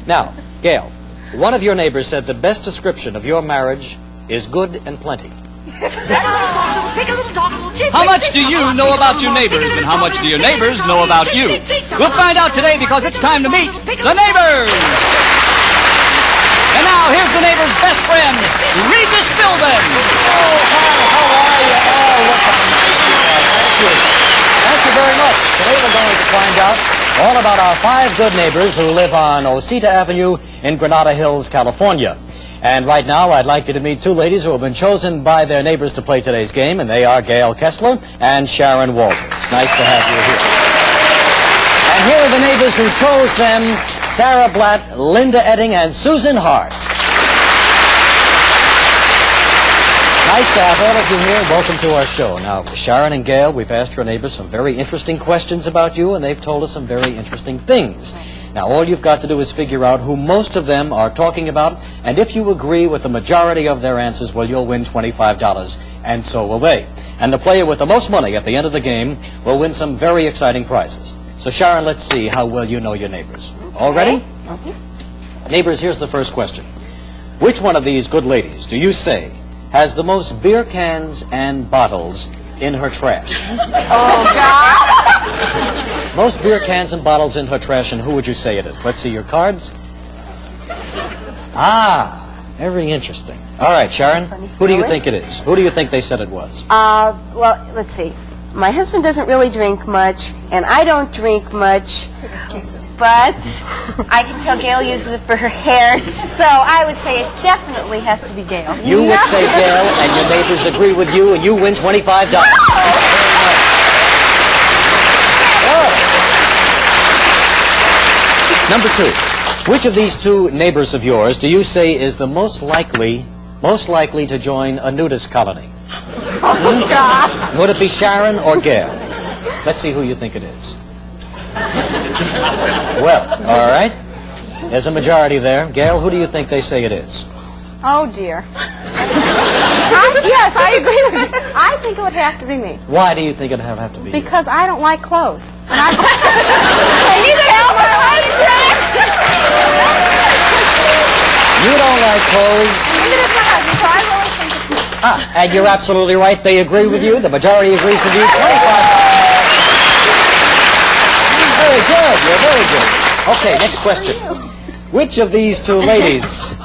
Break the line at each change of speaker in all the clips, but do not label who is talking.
Now, Gail, one of your neighbors said the best description of your marriage is good and plenty.
How much do you know about your neighbors, and how much do your neighbors know about you? We'll find out today because it's time to meet the neighbors. And now, here's the neighbor's best friend, Regis Philbin.
Oh, hi, how are you? Oh, what a nice you are. Thank you. Thank you very much. Today we're going to find out all about our 5 good neighbors who live on Osita Avenue in Granada Hills, California. And right now, I'd like you to meet 2 ladies who have been chosen by their neighbors to play today's game, and they are Gail Kessler and Sharon Walters. Nice to have you here. And here are the neighbors who chose them, Sarah Blatt, Linda Edding, and Susan Hart. Nice to have all of you here. Welcome to our show. Now, Sharon and Gail, we've asked your neighbors some very interesting questions about you, and they've told us some very interesting things. Now, all you've got to do is figure out who most of them are talking about, and if you agree with the majority of their answers, well, you'll win $25, and so will they. And the player with the most money at the end of the game will win some very exciting prizes. So, Sharon, let's see how well you know your neighbors. All ready?
Okay.
Neighbors, here's the first question. Which one of these good ladies do you say has the most beer cans and bottles in her trash?
Oh, God.
Most beer cans and bottles in her trash, and who would you say it is? Let's see your cards. Ah, very interesting. All right, Sharon, who do you think it is? Who do you think they said it was?
Well, let's see. My husband doesn't really drink much, and I don't drink much.
Excuses.
But I can tell Gail uses it for her hair, so I would say it definitely has to be Gail.
You would say Gail, and your neighbors agree with you, and you win $25. Number 2, which of these 2 neighbors of yours do you say is the most likely to join a nudist colony?
Oh, God.
Would it be Sharon or Gail? Let's see who you think it is. Well, all right. There's a majority there. Gail, who do you think they say it is?
Oh, dear. Yes, I agree with you. I think it would have to be me.
Why do you think it would have to be you?
Because I don't like clothes. And can you tell my wedding dress?
You don't like clothes.
Neither does my husband, so I really think it's me.
Ah, and you're absolutely right. They agree with you. The majority agrees with you. $25. Very good. You're very good. Okay, next question. Which of these 2 ladies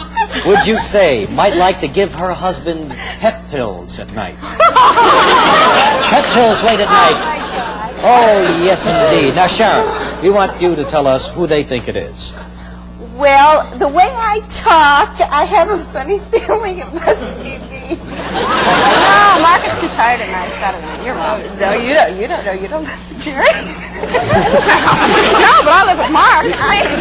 would you say might like to give her husband pep pills at night? Pep pills late at night.
Oh, my God.
Oh, yes, indeed. Now, Sharon, we want you to tell us who they think it is.
Well, the way I talk, I have a funny feeling it must be me.
No, Mark is too tired at night. It's got to be your mom.
No, you don't know. You don't live with Jerry.
No, but I live with Mark.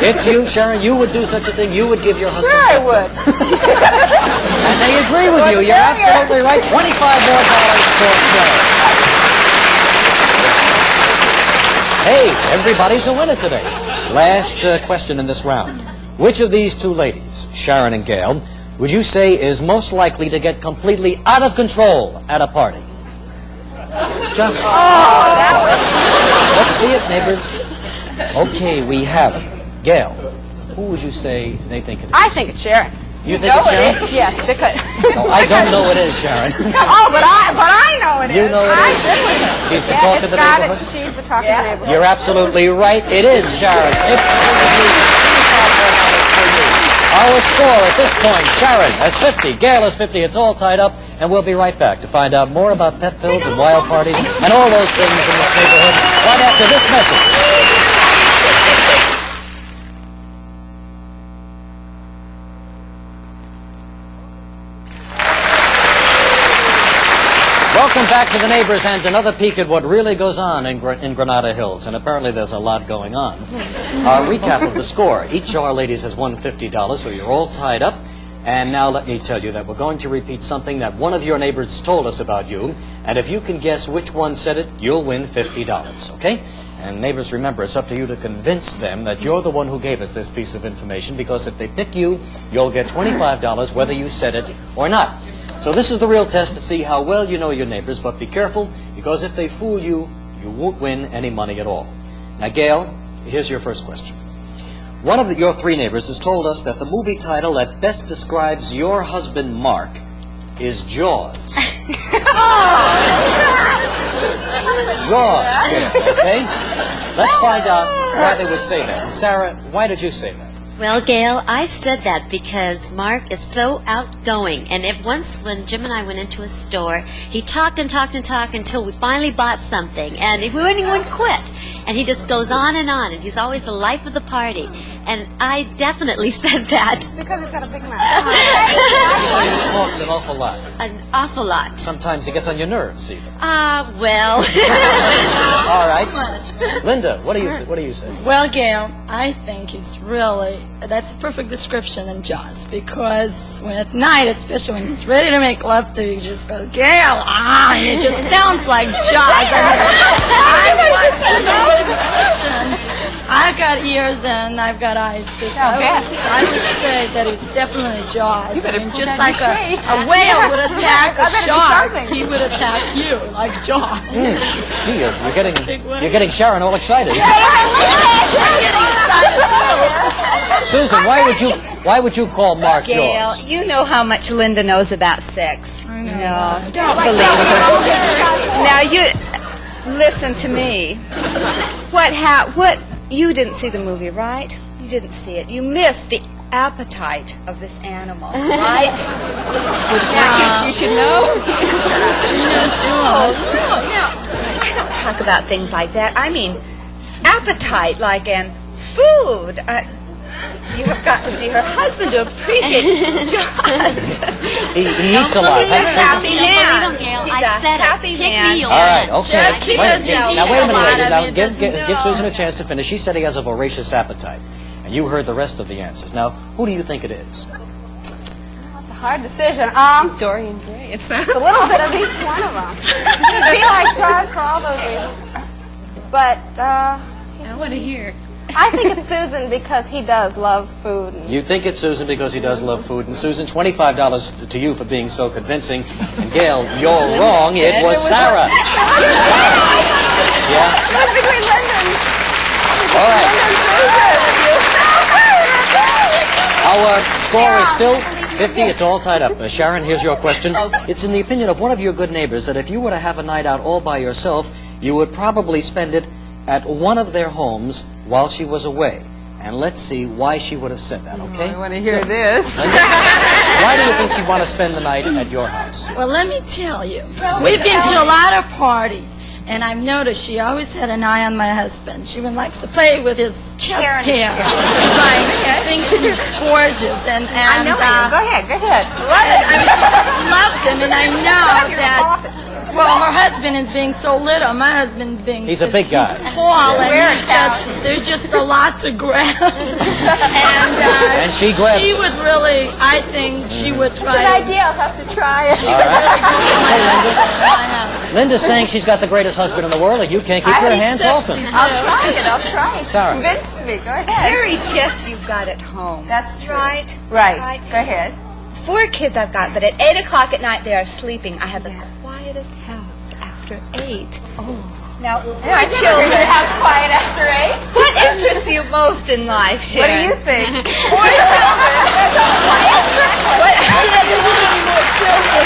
It's you, Sharon. You would do such a thing. You would give your husband.
Sure I would.
And they agree with you. You're absolutely right. $25 more for Sharon. Hey, everybody's a winner today. Last question in this round. Which of these 2 ladies, Sharon and Gail, would you say is most likely to get completely out of control at a party? Just let's see it, neighbors. Okay, we have Gail. Who would you say they think it is?
I think it's Sharon.
You think it's Sharon?
Yes, because...
No, I don't know it is Sharon.
Oh, but I know it is.
You know it
I've
is?
been with her.
She's the talk of the neighborhood?
She's the talk of the neighborhood.
You're absolutely right. It is Sharon. Our score at this point, Sharon has 50, Gail has 50. It's all tied up, and we'll be right back to find out more about pet pills and wild parties and all those things in this neighborhood right after this message. Welcome back to the neighbors and another peek at what really goes on in Granada Hills, and apparently there's a lot going on. Our recap of the score. Each of our ladies has won $50, so you're all tied up. And now let me tell you that we're going to repeat something that one of your neighbors told us about you, and if you can guess which one said it, you'll win $50, okay? And neighbors, remember, it's up to you to convince them that you're the one who gave us this piece of information, because if they pick you, you'll get $25 whether you said it or not. So this is the real test to see how well you know your neighbors, but be careful, because if they fool you, you won't win any money at all. Now, Gail, here's your first question. One of your three neighbors has told us that the movie title that best describes your husband, Mark, is Jaws. Jaws, okay? Let's find out why they would say that. Sarah, why did you say that?
Well, Gail, I said that because Mark is so outgoing. And once when Jim and I went into a store, he talked and talked and talked until we finally bought something. And he wouldn't quit. And he just goes on. And he's always the life of the party. And I definitely said that.
Because he's got a big mouth.
You say he talks an awful lot.
An awful lot.
Sometimes he gets on your nerves, even.
Well.
All right. Linda, what do you say?
Well, Gail, I think that's a perfect description in Jaws, because at night, especially when he's ready to make love to you, just go, Gail, and it just sounds like Jaws. I've got ears and I've got eyes too. So I would say that it's definitely Jaws. I mean, just like a whale would attack a shark, he would attack you like Jaws.
Gee, you're getting Sharon all excited.
I'm getting excited too.
Susan, why would you call Mark
Gail,
Jaws?
you know how much Linda knows about sex. No, don't believe her. Now you listen to me. What? You didn't see the movie, right? You didn't see it. You missed the appetite of this animal, right? You should know.
She knows too.
No. I don't talk about things like that. I mean, appetite, like in food. You have got to see her husband to appreciate Jaws.
He eats a lot.
He's a happy man.
Gail.
He's
I
a
said
happy
it. Pick
man.
me on.
All right, okay.
Just because you eat
Now, wait a
a lot,
minute,
I
lady.
mean,
Now, give
no.
Susan a chance to finish. She said he has a voracious appetite. And you heard the rest of the answers. Now, who do you think it is?
It's a hard decision.
Dorian Gray. It's
a little bit of each one of them. He likes Jaws for all those reasons. But,
I want to hear.
I think it's Susan because he does love food.
You think it's Susan because he does love food. And Susan, $25 to you for being so convincing. And Gail, you're wrong. It was Sarah. Yeah.
Between Linda and
All right. Our score is still 50. It's all tied up. Sharon, here's your question. It's in the opinion of one of your good neighbors that if you were to have a night out all by yourself, you would probably spend it at one of their homes while she was away. And let's see why she would have said that, okay?
I want to hear this.
Why do you think she'd want to spend the night at your house?
Well, let me tell you, we've been to a lot of parties, and I've noticed she always had an eye on my husband. She even likes to play with his chest hair. Right, she thinks she's gorgeous, and
I know you. Go ahead.
I mean, she just loves him, and I know that. Well, her husband is being so little. My husband's being...
He's a big guy.
He's tall, and there's just a lot to grab.
And she grabs
She
it.
would really, I think she would try
It's an idea. I'll have to try it.
She would really go to my house.
Linda's saying she's got the greatest husband in the world, and you can't keep your hands off him.
I'll try it. She's
Sarah.
convinced me. Go ahead.
Very chest you've got at home.
That's true.
Right.
Right. Go ahead.
4 kids I've got, but at 8 o'clock at night they are sleeping. I have the quietest house after 8. Now, my children.
Your house quiet after 8?
What interests you most in life,
What
Sharon?
do you think?
4 children. What? I didn't need more children.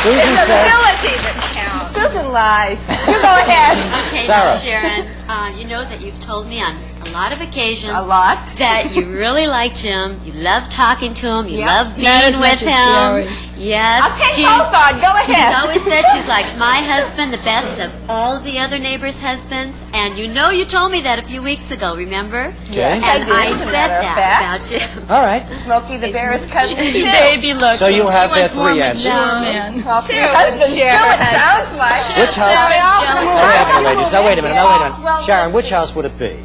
Susan
It's
says...
ability that counts.
Susan lies. You go ahead.
Okay,
Sarah.
now, Sharon, you know that you've told me on a lot of occasions
A lot.
that you really like Jim, you love talking to him, you
Yep.
love
Not
being
as
with
much as
him.
Gary.
Yes,
I'll take both on. Go
she's
ahead.
always said she's like my husband, the best of all the other neighbors' husbands. And you know you told me that a few weeks ago, remember?
Okay.
I
And
did,
I
as a
said
matter of
that
fact.
about Jim.
All right.
Smokey the Bear's cousin,
Too
too.
baby looking.
So you have
She
their
wants more
3 answers.
mature men.
Well, for your
Sarah
husband,
wouldn't share
too,
her
it sounds like.
Which house?
Well,
Ladies, now wait a minute.
Well,
Sharon,
let's
which
see.
house would it be?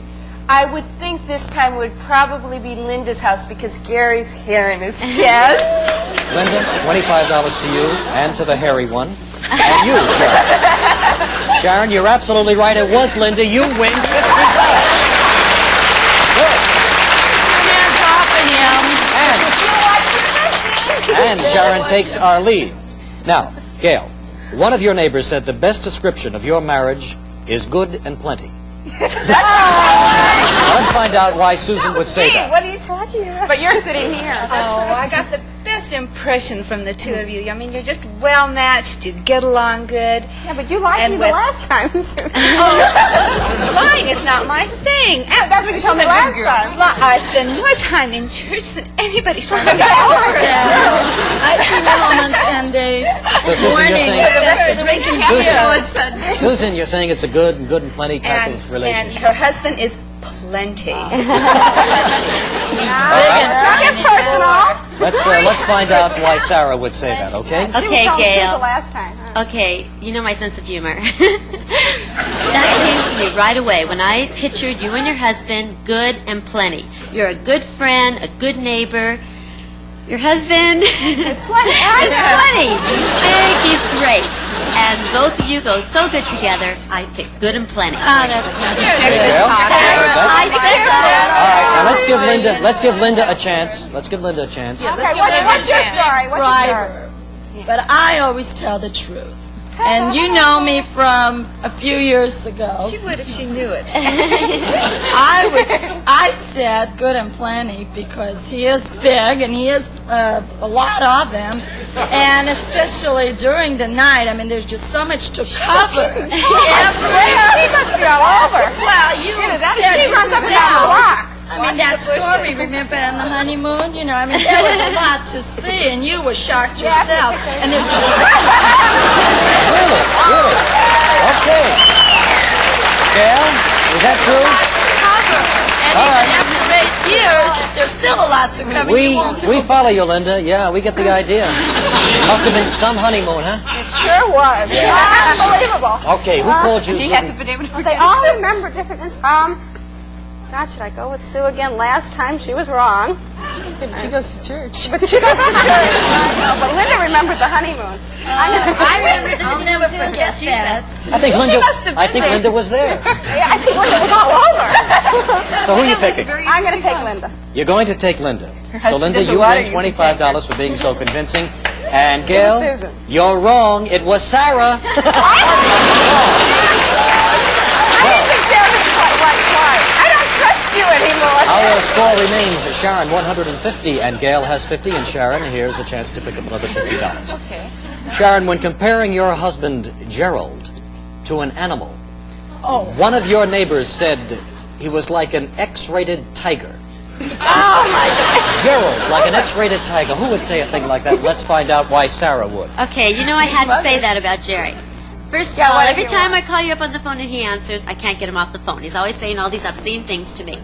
I would think this time would probably be Linda's house because Gary's hair in his chest.
Linda, $25 to you and to the hairy one. And you, Sharon. Sharon, you're absolutely right. It was Linda. You win $50. Good.
Hands off of him.
And Sharon takes our lead. Now, Gail, one of your neighbors said the best description of your marriage is good and plenty. Now, let's find out why Susan would say that.
What are you talking about? But you're sitting here.
Oh, I got the best impression from the two of you. I mean, you're just well matched. You get along good.
Yeah, but you liked me the last time.
Lying is not my thing.
That's what you told me last time.
I spend more time in church than anybody's trying to get
I do home on Sundays.
So, Susan, you're saying...
the rest of drinking.
Susan, you're saying it's a good and plenty type of
And
relationship.
her husband is plenty.
Not get personal.
Let's find out why Sarah would say that, okay?
Okay,
The
Gail.
last time.
Okay, you know my sense of humor. That came to me right away when I pictured you and your husband good and plenty. You're a good friend, a good neighbor. Your husband is plenty. He's big, he's great. And both of you go so good together, I pick good and plenty.
Oh, that's not
Gail,
I said
all right, now let's give Linda a chance. Let's give Linda a chance.
Okay, what's your story? What's your story?
briber. But I always tell the truth. And you know me from a few years ago.
She would if she knew it.
I said good and plenty because he is big and he is a lot of him. And especially during the night, I mean, there's just so much to cover.
He must be all over.
Well, you said
She runs up and down the block.
I mean, that story, remember, on the honeymoon? You know, I mean, there was a lot to see, and you were shocked yourself. And there's just...
Really? Okay. Gail, is that true?
And even after 8 years, there's still a lot to cover. You won't
We follow you, Linda. Yeah, we get the idea. Must have been some honeymoon, huh?
It sure was. Unbelievable.
Okay, who called you?
He hasn't been able to forget. They all remember different things. God, should I go with Sue again? Last time she was wrong.
She goes to church.
But she goes to church. I know, but Linda remembered the honeymoon.
I'll never forget that.
I think Linda was there.
Yeah, I think Linda was all over.
So who are you picking?
I'm going to take Linda.
You're going to take Linda. So Linda, you win $25 for being so convincing. And Gail,
Susan.
you're wrong. It was Sarah.
I didn't think Sarah was quite right. I don't trust you anymore.
Our score remains Sharon 150 and Gail has 50. And Sharon, here's a chance to pick up another $50.
Okay.
Sharon, when comparing your husband Gerald to an animal, one of your neighbors said he was like an X-rated tiger.
Oh, my God.
Gerald, like an X-rated tiger. Who would say a thing like that? Let's find out why Sarah would.
Okay, you know I had to say that about Jerry. First of all, every time I call you up on the phone and he answers, I can't get him off the phone. He's always saying all these obscene things to me. And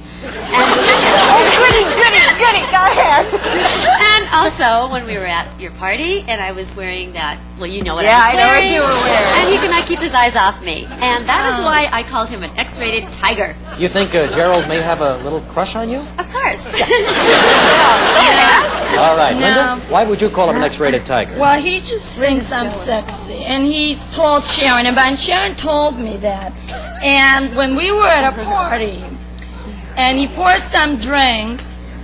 Goody, go ahead.
And also, when we were at your party, and I was wearing that, well, you know what
Yeah,
I was
I know what
wearing.
you were wearing.
And he could not keep his eyes off me. And that is why I called him an X-rated tiger.
You think Gerald may have a little crush on you?
Of course.
All right, Linda, why would you call him an X-rated tiger?
Well, he just thinks I'm sexy, and he's told Sharon about it, and Sharon told me that. And when we were at a party, and he poured some drink,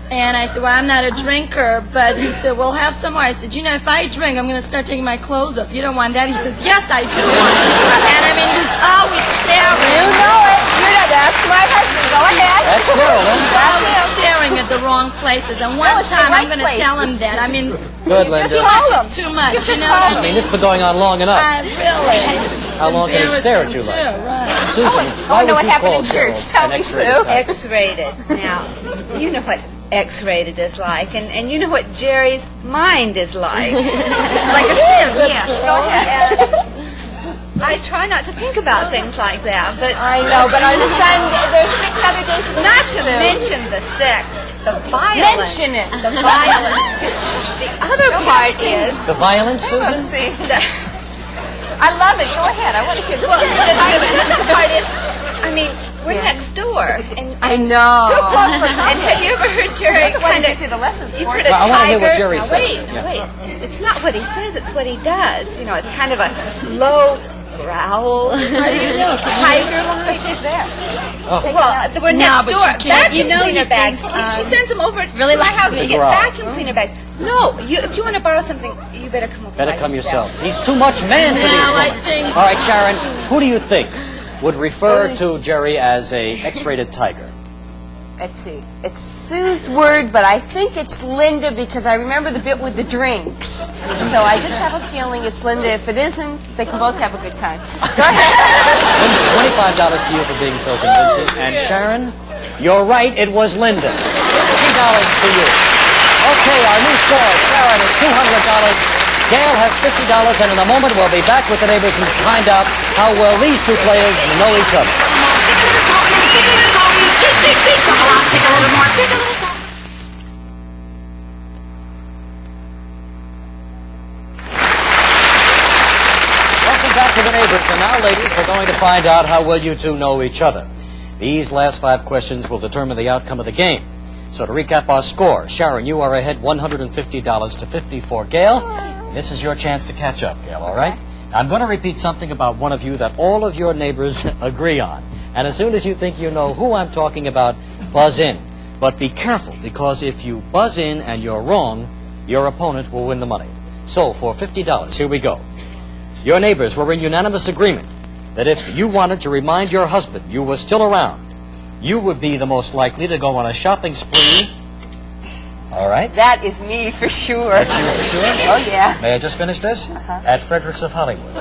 and I said, well, I'm not a drinker, but he said, well, have some more. I said, you know, if I drink, I'm going to start taking my clothes off. You don't want that? He says, yes, I do want it. And I mean, he's always staring.
You know it. You know that's my husband. Go ahead.
That's Gerald,
He's
huh?
always staring at the wrong places. And one
it's the
time, I'm
right
going to tell him
places.
that. I mean,
Good, Linda.
too much is too much, you know what I
I mean,
mean?
this has been going on long enough.
Really.
How long can he stare at you like?
Right.
Susan, why
know
would
what
you
happened
call
in church.
Gerald an
Tell me,
X-rated
Sue.
tiger?
X-rated. Now, you know what X-rated is like, and you know what Jerry's mind is like.
Like a sim. Yes, go ahead.
I try not to think about things like that, but
I know, but on Sunday, there's 6 other days of the
not
week,
to
Sue.
mention the sex, the violence.
Mention it.
The violence. too. The other part is
The violence, Susan?
See,
the,
I love it. Go ahead. I want to hear this.
the other part is, I mean, we're next door, and
I know.
too close for comfort. And have you ever heard Jerry kind of?
see the lessons
You've
for
heard
it.
a
Well, I wanna hear what
tiger.
Jerry
Now,
says.
wait. It's not what he says; it's what he does. You know, it's kind of a low growl.
How do you know?
Tiger like.
She's there.
Well, we're
No,
next
but
door.
you can't.
Vacuum
You know
cleaner
he
bags.
thinks,
She sends them over
really
to my
likes
house
to
to get
growl.
vacuum cleaner bags. No, if you want to borrow something, you better come over.
Better
by
come yourself. He's too much man for these
I
women.
think-
All right, Sharon, who do you think? would refer to Jerry as a X-rated tiger?
Let's see. It's Sue's word, but I think it's Linda because I remember the bit with the drinks. So I just have a feeling it's Linda. If it isn't, they can both have a good time. Go ahead.
Linda, $25 to you for being so convincing. And Sharon, you're right, it was Linda. $50 to you. Okay, our new score, Sharon is $200. Gail has $50, and in a moment we'll be back with the neighbors and find out how well these two players know each other. Welcome back to the neighbors, and now, ladies, we're going to find out how well you two know each other. These last 5 questions will determine the outcome of the game. So to recap our score, Sharon, you are ahead $150 to 50 for Gail. This is your chance to catch up, Gail, all right? Now, I'm going to repeat something about one of you that all of your neighbors agree on. And as soon as you think you know who I'm talking about, buzz in. But be careful, because if you buzz in and you're wrong, your opponent will win the money. So, for $50, here we go. Your neighbors were in unanimous agreement that if you wanted to remind your husband you were still around, you would be the most likely to go on a shopping spree. All right?
That is me for sure.
That's you for sure?
Oh, yeah.
May I just finish this? At Fredericks of Hollywood.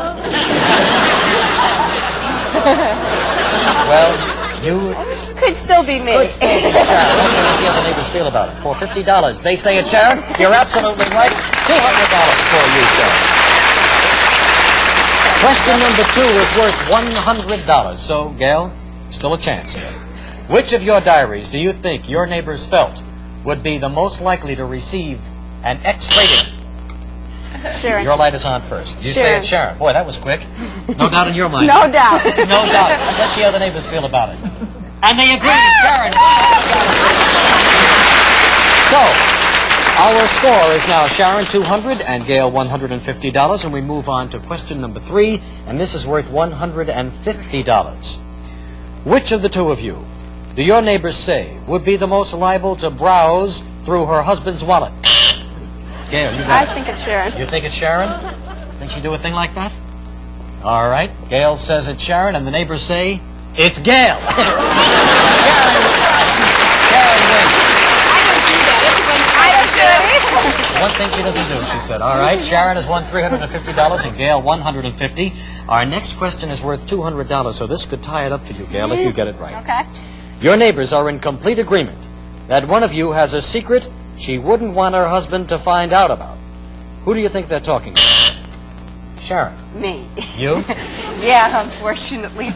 Well, you
could still be me.
could still be Sharon. Okay, let's see how the neighbors feel about it. For $50, they stay at Sharon. You're absolutely right. $200 for you, Sharon. Question number 2 is worth $100. So, Gail, still a chance here. Which of your diaries do you think your neighbors felt would be the most likely to receive an X rating?
Sharon.
Your light is on first. You say
Sharon.
it's Sharon. Boy, that was quick. No doubt in your mind.
No doubt.
No doubt. Let's see how the neighbors feel about it. And they agree. Sharon. So, our score is now Sharon $200 and Gail $150, and we move on to question number 3, and this is worth $150. Which of the two of you do your neighbors say would be the most liable to browse through her husband's wallet? Gail, you got
I
it.
think it's Sharon.
You think it's Sharon? Think she'd do a thing like that? All right. Gail says it's Sharon, and the neighbors say it's Gail. Sharon wins. One thing she doesn't do, she said. All right. Sharon has won $350 and Gail $150. Our next question is worth $200, so this could tie it up for you, Gail, if you get it right.
Okay.
Your neighbors are in complete agreement that one of you has a secret she wouldn't want her husband to find out about. Who do you think they're talking about? Sharon.
Me.
You?
Yeah, unfortunately.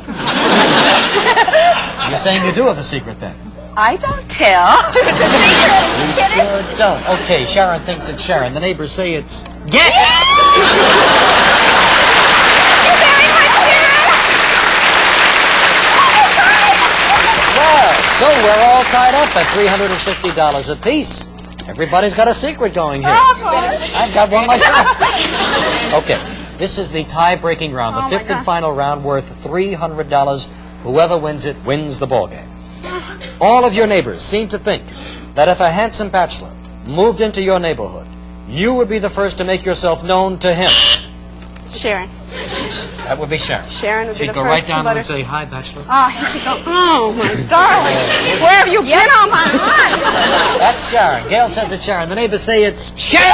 You're saying you do have a secret then?
I don't tell.
You sure don't. Okay, Sharon thinks it's Sharon. The neighbors say it's Gail. Well, so we're all tied up at $350 apiece. Everybody's got a secret going here. I've got one myself. Okay, this is the tie-breaking round, the fifth and final round worth $300. Whoever wins it wins the ballgame. All of your neighbors seem to think that if a handsome bachelor moved into your neighborhood, you would be the first to make yourself known to him.
Sharon.
That would be Sharon.
Sharon would be
She'd
the
go
first
right down
to
there
let
and say, "Hi, bachelor."
Oh, he should go, oh, my darling. Where have you been all my life?
That's Sharon. Gail says it's Sharon. The neighbors say it's Sharon.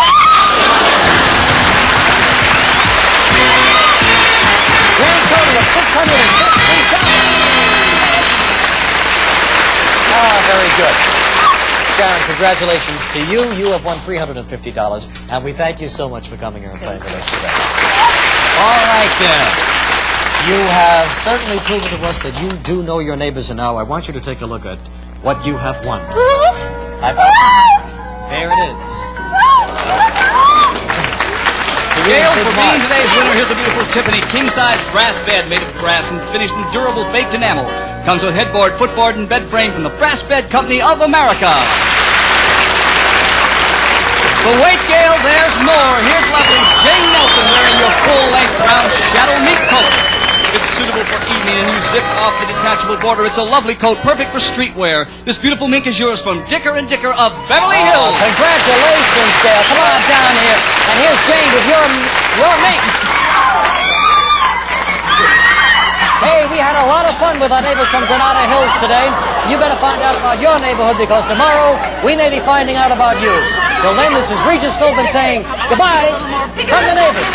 Grand total of $650. Ah, very good. Sharon, congratulations to you. You have won $350, and we thank you so much for coming here and playing with us today. All right, then. You have certainly proven to us that you do know your neighbors, and now I want you to take a look at what you have won. There it is.
Gail, for being today's winner, here's a beautiful Tiffany king-size brass bed made of brass and finished in durable baked enamel. Comes with headboard, footboard, and bed frame from the Brass Bed Company of America. But wait, Gail, there's more. Here's lovely Jane Nelson wearing your full-length brown shadow meat coat. It's suitable for evening and you zip off the detachable border. It's a lovely coat, perfect for streetwear. This beautiful mink is yours from Dicker & Dicker of Beverly Hills.
Congratulations, Gail. Come on down here. And here's Jane with your mink. Hey, we had a lot of fun with our neighbors from Granada Hills today. You better find out about your neighborhood because tomorrow we may be finding out about you. Till then, this is Regis Philbin saying goodbye from the neighbors.